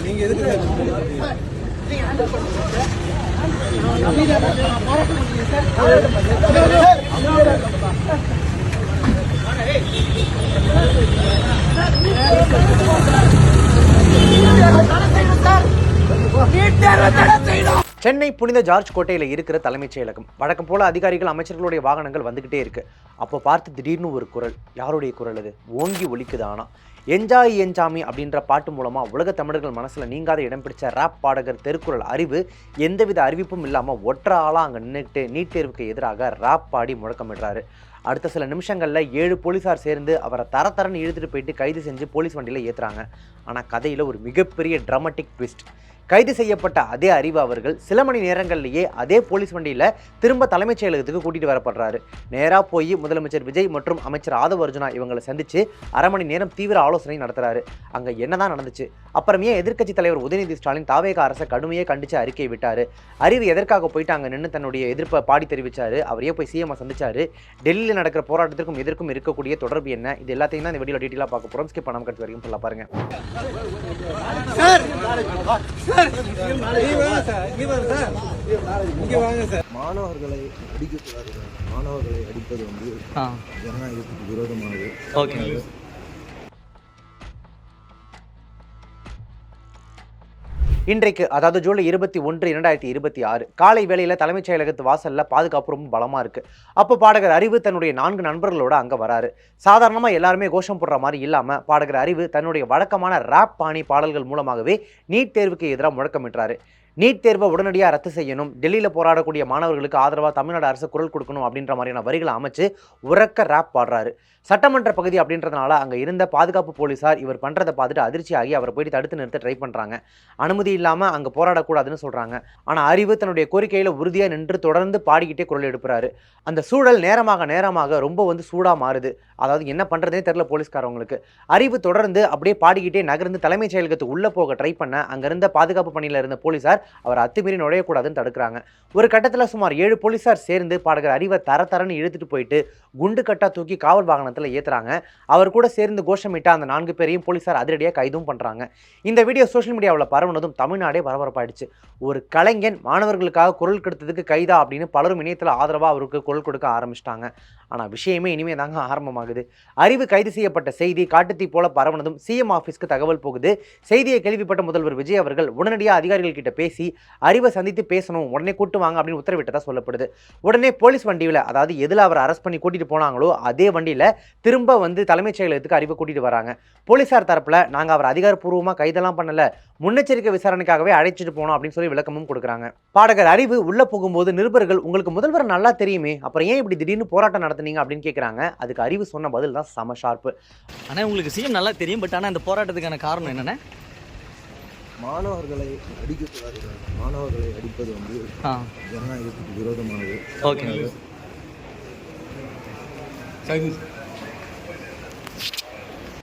நீங்க எதுக்கு சென்னை புனித ஜார்ஜ் கோட்டையில் இருக்கிற தலைமைச் செயலகம். வழக்கம் போல அதிகாரிகள் அமைச்சர்களுடைய வாகனங்கள் வந்துகிட்டே இருக்கு. அப்போ பார்த்து திடீர்னு ஒரு குரல். யாருடைய குரல் அது? ஓங்கி ஒலிக்குது. ஆனா என்ஜாய் என்ஜாமி அப்படின்ற பாட்டு மூலமா உலக தமிழர்கள் மனசுல நீங்காத இடம் பிடிச்ச ராப் பாடகர் தெருக்குறள் அறிவு எந்தவித அறிவிப்பும் இல்லாம ஒற்ற ஆளா அங்க நின்றுட்டு நீட் தேர்வுக்கு எதிராக ராப் பாடி முழக்கமிடுறாரு. அடுத்த சில நிமிஷங்கள்ல 7 போலீசார் சேர்ந்து அவரை தரன்னு இழுத்துட்டு போயிட்டு கைது செஞ்சு போலீஸ் வண்டியில ஏத்துறாங்க. ஆனா கதையில ஒரு மிகப்பெரிய டிராமட்டிக் ட்விஸ்ட். கைது செய்யப்பட்ட அதே அறிவு அவர்கள் சில மணி நேரங்கள்லேயே அதே போலீஸ் வண்டியில் திரும்ப தலைமைச் செயலகத்துக்கு கூட்டிகிட்டு வரப்படுறாரு. நேராக போய் முதலமைச்சர் விஜய் மற்றும் அமைச்சர் ஆதவ அர்ஜுனா இவங்களை சந்தித்து அரை மணி நேரம் தீவிர ஆலோசனை நடத்துறாரு. அங்கே என்னதான் நடந்துச்சு? அப்புறமே எதிர்க்கட்சி தலைவர் உதயநிதி ஸ்டாலின் தாவேக அரசை கடுமையே கண்டித்து அறிக்கை விட்டார். அறிவு எதற்காக போயிட்டு அங்கே நின்று தன்னுடைய எதிர்ப்பை பாடி தெரிவித்தார். அவரையே போய் சிஎம் சந்திச்சாரு. டெல்லியில் நடக்கிற போராட்டத்திற்கும் எதற்கும் இருக்கக்கூடிய தொடர்பு என்ன? இது எல்லாத்தையும் தான் இந்த வீடியோ டீட்டெயிலாக பார்க்க போகிறோம். ஸ்கிப் பண்ணாம கடைசி வரைக்கும் ஃபுல்லாக பாருங்க. மாணவர்களை அடிக்கக்கூடாது. மாணவர்களை அடிப்பது வந்து ஜனநாயகத்துக்கு விரோதமானது. இன்றைக்கு அதாவது ஜூலை 21, 2026 காலை வேளையில் தலைமைச் செயலகத்து வாசல்ல பாதுகாப்பு ரொம்ப பலமா இருக்கு. அப்போ பாடகர் அறிவு தன்னுடைய 4 நண்பர்களோட அங்க வராரு. சாதாரணமா எல்லாருமே கோஷம் போடுற மாதிரி இல்லாம பாடகர் அறிவு தன்னுடைய வழக்கமான ராப் பாணி பாடல்கள் மூலமாகவே நீட் தேர்வுக்கு எதிராக முழக்கமிட்டாரு. நீட் தேர்வை உடனடியாக ரத்து செய்யணும், டெல்லியில் போராடக்கூடிய மாணவர்களுக்கு ஆதரவாக தமிழ்நாடு அரசு குரல் கொடுக்கணும் அப்படின்ற மாதிரியான வரிகளை அமைச்சு உறக்க ராப் பாடுறாரு. சட்டமன்ற பகுதி அப்படின்றதுனால அங்கே இருந்த பாதுகாப்பு போலீஸார் இவர் பண்ணுறதை பார்த்துட்டு அதிர்ச்சியாகி அவரை போயிட்டு தடுத்து நிறுத்த ட்ரை பண்ணுறாங்க. அனுமதி இல்லாமல் அங்கே போராடக்கூடாதுன்னு சொல்கிறாங்க. ஆனால் அறிவு தன்னுடைய கோரிக்கையில் உறுதியாக நின்று தொடர்ந்து பாடிக்கிட்டே குரல் எழுப்புறாரு. அந்த சூழல் நேரமாக ரொம்ப சூடாக மாறுது. அதாவது என்ன பண்ணுறதுனே தெரியல போலீஸ்காரவங்களுக்கு. அறிவு தொடர்ந்து அப்படியே பாடிக்கிட்டே நகர்ந்து தலைமைச் செயலகத்துக்கு உள்ளே போக ட்ரை பண்ண அங்கே இருந்த பாதுகாப்பு பணியில் இருந்த போலீஸார் அவர் அத்துமீறி நுழையக்கூடாதுன்னு தடுக்கிறாங்க. ஒரு கட்டத்தில் சுமார் 7 போலீஸார் சேர்ந்து பாடகர் அறிவை தரன்னு இழுத்துட்டு போயிட்டு குண்டு கட்டா தூக்கி காவல் வாகனத்தில் ஏற்றுறாங்க. அவர் கூட சேர்ந்து கோஷமிட்ட அந்த 4 பேரையும் போலீஸார் அதிரடியாக கைதும் பண்ணுறாங்க. இந்த வீடியோ சோஷியல் மீடியாவில் பரவுனதும் தமிழ்நாடே பரபரப்பாயிடுச்சு. ஒரு கலைஞன் மாணவர்களுக்காக குரல் கொடுத்ததுக்கு கைதா அப்படின்னு பலரும் இணையத்தில் ஆதரவாக அவருக்கு குரல் கொடுக்க ஆரம்பிச்சிட்டாங்க. ஆனால் விஷயமே இனிமே தாங்க ஆரம்பமாகுது. அறிவு கைது செய்யப்பட்ட செய்தி காட்டுத்தீ போல பரவுனதும் சிஎம் ஆஃபீஸ்க்கு தகவல் போகுது. செய்தியை கேள்விப்பட்ட முதல்வர் விஜய் அவர்கள் உடனடியாக அதிகாரிகள் கிட்ட பேசி அறிவை சந்தித்து பேசணும், உடனே கூட்டு வாங்க அப்படின்னு உத்தரவிட்டதா சொல்லப்படுது. உடனே போலீஸ் வண்டியில், அதாவது எதில் அவர் அரெஸ்ட் பண்ணி கூட்டிட்டு போனாங்களோ அதே வண்டியில் திரும்ப தலைமைச் செயலகத்துக்கு அறிவை கூட்டிட்டு வராங்க. போலீசார் தரப்புல நாங்கள் அவர் அதிகாரப்பூர்வமாக கைதெல்லாம் பண்ணல, முன்னெச்சரிக்கை விசாரணைக்காகவே அழைச்சிட்டு போனோம் அப்படின்னு சொல்லி விளக்கமும் கொடுக்குறாங்க. பாடகர் அறிவு உள்ள போகும்போது நிருபர்கள் உங்களுக்கு முதல்வர் நல்லா தெரியுமே, அப்புறம் ஏன் இப்படி திடீர்னு போராட்டம் நடத்துனீங்க அப்படின்னு கேட்குறாங்க. அதுக்கு அறிவு சொன்ன பதில் தான் செம ஷார்ப்பு. ஆனால் உங்களுக்கு சிஎம் நல்லா தெரியும், பட் ஆனால் இந்த போராட்டத்துக்கான காரணம் என்னென்ன? மாணவர்களை அடிக்கக்கூடாது. மாணவர்களை அடிப்பது வந்து ஜனநாயகத்துக்கு விரோதமானது.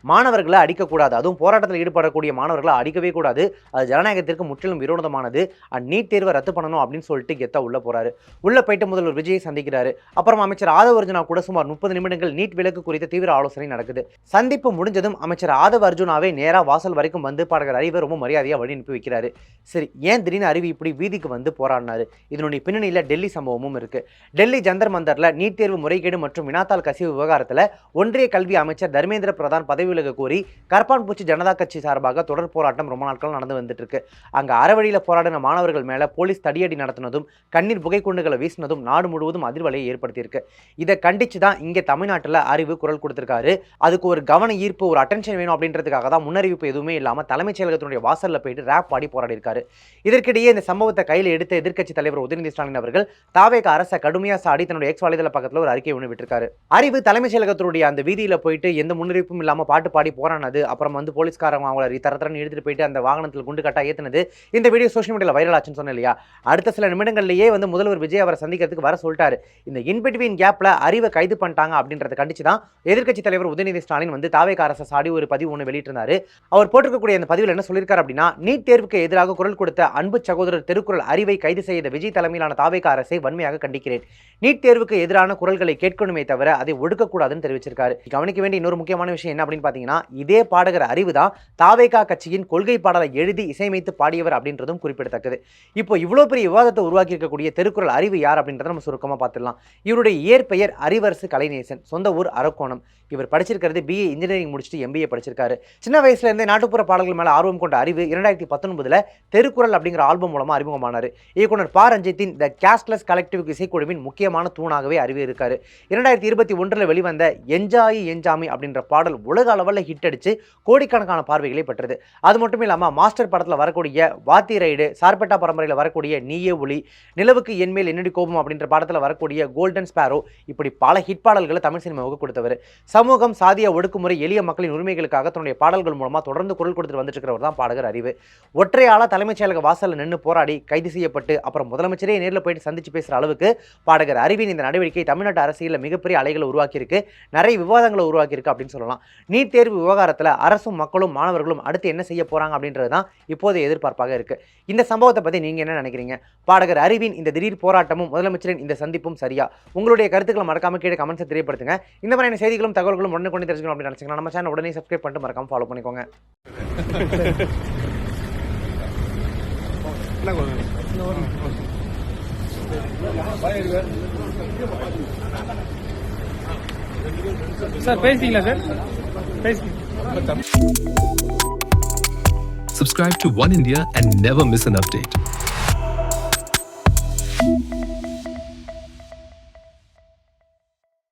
மாணவர்களை அடிக்கக்கூடாது, அதுவும் போராட்டத்தில் ஈடுபடக்கூடிய மாணவர்களை அடிக்கவே கூடாது, அது ஜனநாயகத்திற்கு முற்றிலும் விரோதமானது. நீட் தேர்வை ரத்து பண்ணணும் அப்படின்னு சொல்லிட்டு கெத்தா உள்ள போறாரு. உள்ள போயிட்டு முதல்வர் விஜயை சந்திக்கிறாரு. அப்புறம் அமைச்சர் ஆதவ அர்ஜுனா கூட சுமார் 30 நிமிடங்கள் நீட் விலக்கு குறித்த தீவிர ஆலோசனை நடக்குது. சந்திப்பு முடிஞ்சதும் அமைச்சர் ஆதவ அர்ஜுனாவே நேரா வாசல் வரைக்கும் வந்து பாடகர் அறிவை ரொம்ப மரியாதையா வழி அனுப்பி வைக்கிறாரு. சரி, ஏன் திடீர்னு அறிவு இப்படி வீதிக்கு வந்து போராடினாரு? இதனுடைய பின்னணியில டெல்லி சம்பவமும் இருக்கு. டெல்லி ஜந்தர் மந்தர்ல நீட் தேர்வு முறைகேடு மற்றும் வினாத்தாள் கசிவு விவகாரத்துல ஒன்றிய கல்வி அமைச்சர் தர்மேந்திர பிரதான் பதவி விலக கோரி கரப்பான்பூச்சி ஜனதா கட்சி சார்பாக தொடர் போராட்டம் ரொம்ப நாட்கள் நடந்து வந்துட்டு இருக்கு. அங்க அறவழியில போராடின மாணவர்கள் மேல போலீஸ் தடியடி நடத்தினதும் கண்ணீர் புகைக்குண்டுகளை வீசினதும் நாடு முழுவதும் அதிர்வலையை ஏற்படுத்தியிருக்கு. இதை கண்டிச்சு தான் இங்க தமிழ்நாட்டில் அறிவு குரல் கொடுத்திருக்காரு. அதுக்கு ஒரு கவன ஈர்ப்பு, ஒரு அட்டென்ஷன் வேணும் அப்படின்றதுக்காக தான் முன்னறிவிப்பு எதுவுமே இல்லாம தலைமைச் செயலகத்தினுடைய வாசல்ல போயிட்டு ரேப் பாடி போராடி இருக்காரு. இதற்கிடையே இந்த சம்பவத்தை கையில் எடுத்த எதிர்க்கட்சி தலைவர் உதயநிதி ஸ்டாலின் அவர்கள் தாவேக அரசை கடுமையா சாடி தன்னுடைய எக்ஸ் வலைதள பக்கத்துல ஒரு அறிக்கை ஒன்று விட்டிருக்காரு. அறிவு தலைமைச் செயலகத்தினுடைய அந்த வீதியில போயிட்டு எந்த முன்னறிவிப்பும் இல்லாம பாட்டு பாட்டு பாடி போரானது, அப்புறம் வந்து போலீஸ்காரங்க அவங்கள தரத்தரன்னு எடுத்துட்டு போயிட்டு அந்த வாகனத்தில் குண்டு கட்டா ஏத்துனது, இந்த வீடியோ சோஷியல் மீடியாவில் வைரல் ஆச்சுன்னு சொன்னேன் இல்லையா. அடுத்த சில நிமிடங்கள்லேயே வந்து முதல்வர் விஜய் அவரை சந்திக்கிறதுக்கு வர சொல்லிட்டாரு. இந்த இன்பிட்வீன் கேப்ல அறிவை கைது பண்ணிட்டாங்க அப்படின்றத கண்டிச்சு தான் எதிர்க்கட்சி தலைவர் உதயநிதி ஸ்டாலின் வந்து தாவேக அரசு சாடி ஒரு பதிவு ஒன்று வெளியிட்டிருந்தாரு. அவர் போட்டிருக்கக்கூடிய அந்த பதிவில் என்ன சொல்லியிருக்காரு அப்படின்னா, நீட் தேர்வுக்கு எதிராக குரல் கொடுத்த அன்பு சகோதரர் திருக்குறள் அறிவை கைது செய்த விஜய் தலைமையிலான தாவேக அரசை வன்மையாக கண்டிக்கிறேன். நீட் தேர்வுக்கு எதிரான குரல்களை கேட்கணுமே தவிர அதை ஒடுக்கக்கூடாதுன்னு தெரிவிச்சிருக்காரு. கவனிக்க வேண்டிய இன்னொரு முக்கியமான விஷயம் என்ன அப்படின்னு பார்த்தீங்கன்னா, இதே பாடகர் அறிவு தான் தாவேகா கட்சியின் கொள்கை பாடலை எழுதி இசையமைத்து பாடியவர் அப்படின்றதும் குறிப்பிடத்தக்கது. இப்போ இவ்வளோ பெரிய விவாதத்தை உருவாக்கி இருக்கக்கூடிய திருக்குறள் அறிவு யார் அப்படின்றத நம்ம சுருக்கமாக பார்த்துடலாம். இவருடைய இயற்பெயர் அறிவரசு கலைநேசன், சொந்த ஊர் அரக்கோணம். இவர் படிச்சிருக்கிறது BA இன்ஜினியரிங் முடிச்சுட்டு MBA படிச்சிருக்காரு. சின்ன வயசுல இருந்தே நாட்டுப்புற பாடல்கள் மேல ஆர்வம் கொண்ட அறிவு 2019 திருக்குறள் அப்படிங்கிற ஆல்பம் மூலமா அறிமுகமானார். இயக்குனர் ப. ரஞ்சித்தின் த கேஸ்ட்லெஸ் கலெக்டிவ் இசைக்குழுவின் முக்கியமான தூணாகவே அறிவு இருக்காரு. 2021 வெளிவந்த என்ஜாயி என்ஜாமி அப்படின்ற பாடல் உலக அளவில் ஹிட் அடிச்சு கோடிக்கணக்கான பார்வைகளை பெற்றது. அது மட்டும் இல்லாம மாஸ்டர் படத்தில் வரக்கூடிய வாத்தி ரைடு, சார்பேட்டா பரம்பரையில் வரக்கூடிய நீயே ஒளி, நிலவுக்கு என்மேல் என்னடி கோபம் அப்படின்ற படத்தில் வரக்கூடிய கோல்டன் ஸ்பேரோ, இப்படி பல ஹிட் பாடல்களை தமிழ் சினிமாவுக்கு கொடுத்தவர். சமூகம், சாதிய ஒடுக்குமுறை, எளிய மக்களின் உரிமைகளுக்காக தன்னுடைய பாடல்கள் மூலமா தொடர்ந்து குரல் கொடுத்துட்டு வந்துட்டு இருக்கிறவர் தான் பாடகர் அறிவு. ஒற்றையாளா தலைமைச் செயலக வாசல்ல நின்று போராடி கைது செய்யப்பட்டு அப்புறம் முதலமைச்சரே நேரில் போயிட்டு சந்திச்சு பேசுற அளவுக்கு பாடகர் அறிவின் இந்த நடவடிக்கை தமிழ்நாட்டு அரசியலில் மிகப்பெரிய அலைகளை உருவாக்கியிருக்கு, நிறைய விவாதங்களை உருவாக்கியிருக்கு அப்படின்னு சொல்லலாம். நீட் தேர்வு விவகாரத்தில் அரசும் மக்களும் மாணவர்களும் அடுத்து என்ன செய்ய போறாங்க அப்படின்றது தான் இப்போதைய எதிர்பார்ப்பாக இருக்கு. இந்த சம்பவத்தை பத்தி நீங்க என்ன நினைக்கிறீங்க? பாடகர் அறிவின் இந்த திடீர் போராட்டமும் முதலமைச்சரின் இந்த சந்திப்பும் சரியா? உங்களுடைய கருத்துக்களை மறக்காம கீழே கமெண்ட்ஸை தெரியப்படுத்துங்க. இந்த மாதிரியான செய்திகளும் தகவல்களும் உடனே கொண்டு தெரிஞ்சுக்கணும் அப்படின்னு நினைச்சீங்கன்னா நம்ம சேனல் உடனே சப்ஸ்கிரைப் பண்ணிட்டு மறக்காம ஃபாலோ பண்ணிக்கோங்க. சார் பேசிங்களா sir? Subscribe to One India and never miss an update.